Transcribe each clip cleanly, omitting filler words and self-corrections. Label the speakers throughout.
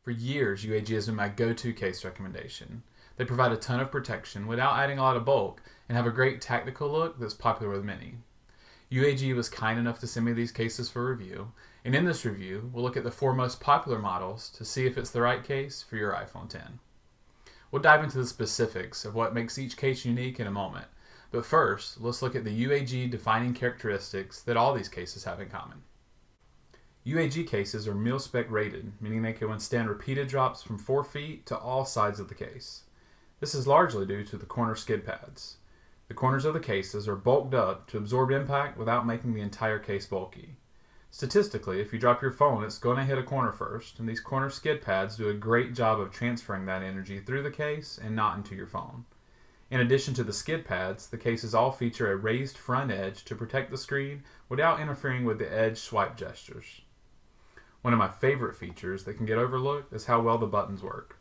Speaker 1: For years, UAG has been my go-to case recommendation. They provide a ton of protection without adding a lot of bulk and have a great tactical look that's popular with many. UAG was kind enough to send me these cases for review, and in this review, we'll look at the 4 most popular models to see if it's the right case for your iPhone X. We'll dive into the specifics of what makes each case unique in a moment, but first, let's look at the UAG defining characteristics that all these cases have in common. UAG cases are mil-spec rated, meaning they can withstand repeated drops from 4 feet to all sides of the case. This is largely due to the corner skid pads. The corners of the cases are bulked up to absorb impact without making the entire case bulky. Statistically, if you drop your phone, it's going to hit a corner first, and these corner skid pads do a great job of transferring that energy through the case and not into your phone. In addition to the skid pads, the cases all feature a raised front edge to protect the screen without interfering with the edge swipe gestures. One of my favorite features that can get overlooked is how well the buttons work.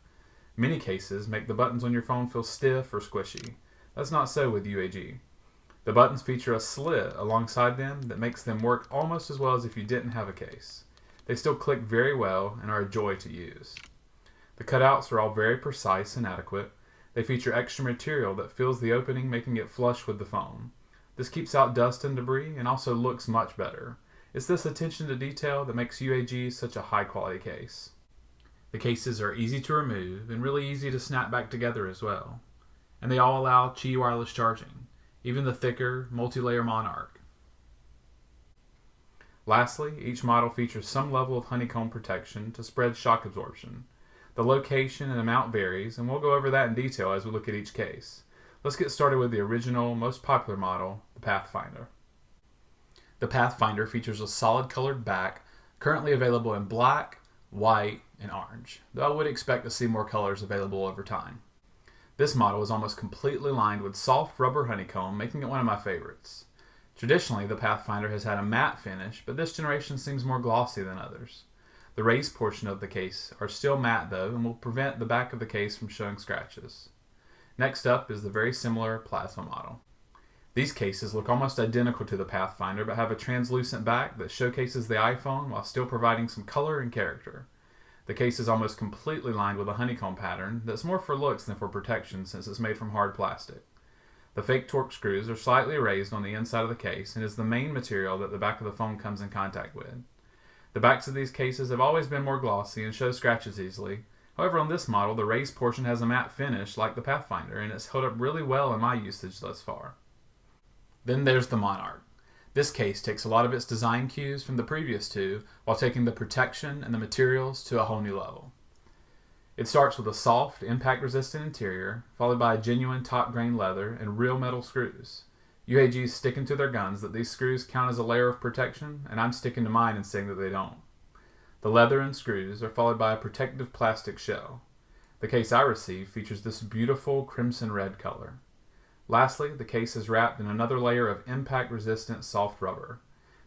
Speaker 1: Many cases make the buttons on your phone feel stiff or squishy. That's not so with UAG. The buttons feature a slit alongside them that makes them work almost as well as if you didn't have a case. They still click very well and are a joy to use. The cutouts are all very precise and adequate. They feature extra material that fills the opening, making it flush with the phone. This keeps out dust and debris and also looks much better. It's this attention to detail that makes UAG such a high quality case. The cases are easy to remove and really easy to snap back together as well. And they all allow Qi wireless charging, even the thicker multi-layer Monarch. Lastly, each model features some level of honeycomb protection to spread shock absorption. The location and amount varies, and we'll go over that in detail as we look at each case. Let's get started with the original, most popular model, the Pathfinder. The Pathfinder features a solid colored back, currently available in black, white, and orange, though I would expect to see more colors available over time. This model is almost completely lined with soft rubber honeycomb, making it one of my favorites. Traditionally, the Pathfinder has had a matte finish, but this generation seems more glossy than others. The raised portion of the case are still matte though, and will prevent the back of the case from showing scratches. Next up is the very similar Plasma model. These cases look almost identical to the Pathfinder, but have a translucent back that showcases the iPhone while still providing some color and character. The case is almost completely lined with a honeycomb pattern that's more for looks than for protection since it's made from hard plastic. The fake torque screws are slightly raised on the inside of the case and is the main material that the back of the phone comes in contact with. The backs of these cases have always been more glossy and show scratches easily. However, on this model, the raised portion has a matte finish like the Pathfinder, and it's held up really well in my usage thus far. Then there's the Monarch. This case takes a lot of its design cues from the previous two while taking the protection and the materials to a whole new level. It starts with a soft, impact-resistant interior, followed by a genuine top-grain leather and real metal screws. UAG's sticking to their guns that these screws count as a layer of protection, and I'm sticking to mine and saying that they don't. The leather and screws are followed by a protective plastic shell. The case I received features this beautiful crimson red color. Lastly, the case is wrapped in another layer of impact-resistant soft rubber.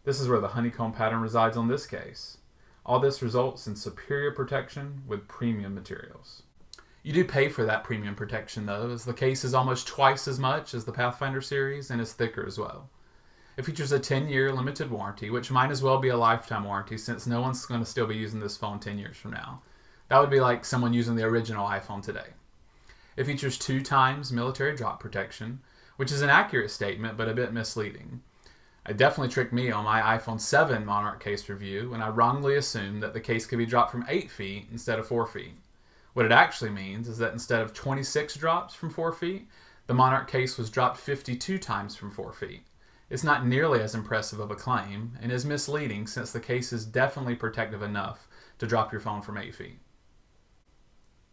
Speaker 1: This is where the honeycomb pattern resides on this case. All this results in superior protection with premium materials. You do pay for that premium protection though, as the case is almost twice as much as the Pathfinder series and is thicker as well. It features a 10-year limited warranty, which might as well be a lifetime warranty since no one's going to still be using this phone 10 years from now. That would be like someone using the original iPhone today. It features 2 times military drop protection, which is an accurate statement but a bit misleading. It definitely tricked me on my iPhone 7 Monarch case review when I wrongly assumed that the case could be dropped from 8 feet instead of 4 feet. What it actually means is that instead of 26 drops from 4 feet, the Monarch case was dropped 52 times from 4 feet. It's not nearly as impressive of a claim and is misleading since the case is definitely protective enough to drop your phone from 8 feet.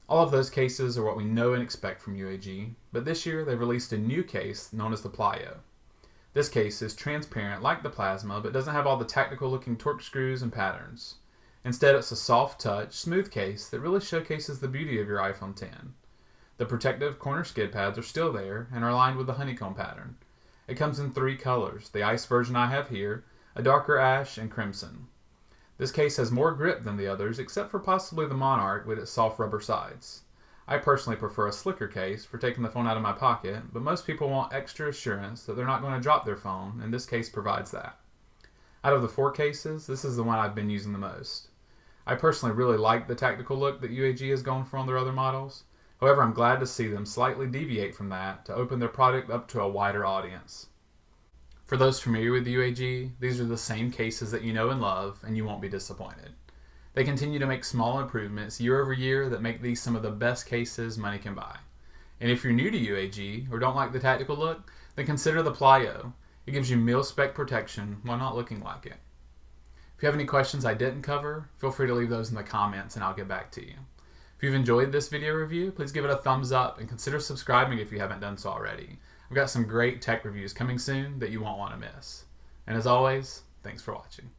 Speaker 1: All of those cases are what we know and expect from UAG, but this year they've released a new case known as the Plyo. This case is transparent like the Plasma, but doesn't have all the tactical looking torque screws and patterns. Instead, it's a soft touch, smooth case that really showcases the beauty of your iPhone X. The protective corner skid pads are still there and are lined with the honeycomb pattern. It comes in 3 colors, the ice version I have here, a darker ash, and crimson. This case has more grip than the others, except for possibly the Monarch with its soft rubber sides. I personally prefer a slicker case for taking the phone out of my pocket, but most people want extra assurance that they're not going to drop their phone, and this case provides that. Out of the 4 cases, this is the one I've been using the most. I personally really like the tactical look that UAG has gone for on their other models. However, I'm glad to see them slightly deviate from that to open their product up to a wider audience. For those familiar with UAG, these are the same cases that you know and love, and you won't be disappointed. They continue to make small improvements year over year that make these some of the best cases money can buy. And if you're new to UAG or don't like the tactical look, then consider the Plyo. It gives you mil-spec protection while not looking like it. If you have any questions I didn't cover, feel free to leave those in the comments and I'll get back to you. If you've enjoyed this video review, please give it a thumbs up and consider subscribing if you haven't done so already. I've got some great tech reviews coming soon that you won't want to miss. And as always, thanks for watching.